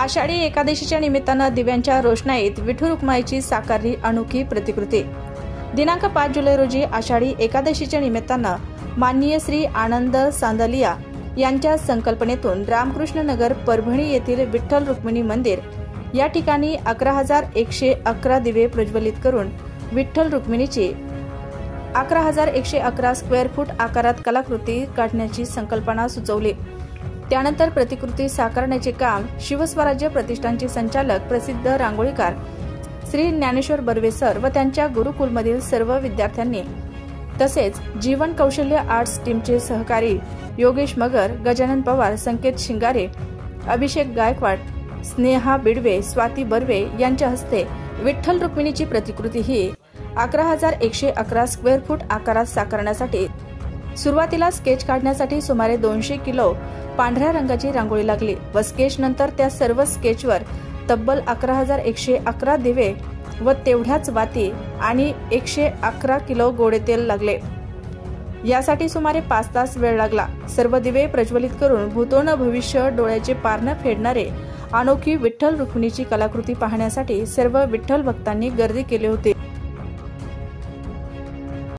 आषाढी एकादशीच्या निमित्तानं दिव्यांच्या रोषणाईत विठू रुक्माईची साकारली अनोखी प्रतिकृती। दिनांक 5 जुलै रोजी आषाढी एकादशीच्या निमित्तानं माननीय श्री आनंद सांदलिया यांच्या संकल्पनेतून रामकृष्ण नगर परभणी येथील विठ्ठल रुक्मिणी मंदिर या ठिकाणी 11,111 दिवे प्रज्वलित करून विठ्ठल रुक्मिणीची 11,111 स्क्वेअर फूट आकारात कलाकृती काढण्याची संकल्पना सुचवली। त्यानंतर प्रतिकृती साकारण्याचे काम शिवस्वराज्य प्रतिष्ठानचे संचालक प्रसिद्ध रांगोळीकार श्री ज्ञानेश्वर बर्वे सर व त्यांच्या गुरुकुलमधील सर्व विद्यार्थ्यांनी तसेच जीवन कौशल्य आर्ट्स टीमचे सहकारी योगेश मगर, गजानन पवार, संकेत शिंगारे, अभिषेक गायकवाड, स्नेहा बिडवे, स्वाती बर्वे यांच्या हस्ते विठ्ठल रुक्मिणीची प्रतिकृती ही 11,111 स्क्वेअर फूट आकारात साकारण्यासाठी सुरुवातीला स्केच काढण्यासाठी सुमारे 200 किलो पांढऱ्या रंगाची रांगोळी लागली व स्केच नंतर त्या सर्व स्केचवर तब्बल 11,111 दिवे व तेवढ्याच वाती आणि 111 किलो गोडे तेल लागले। यासाठी सुमारे 5 तास वेळ लागला। सर्व दिवे प्रज्वलित करून भूतोन भविष्य डोळ्याचे पारणं फेडणारे अनोखी विठ्ठल रुक्मिणीची कलाकृती पाहण्यासाठी सर्व विठ्ठल भक्तांनी गर्दी केली होती।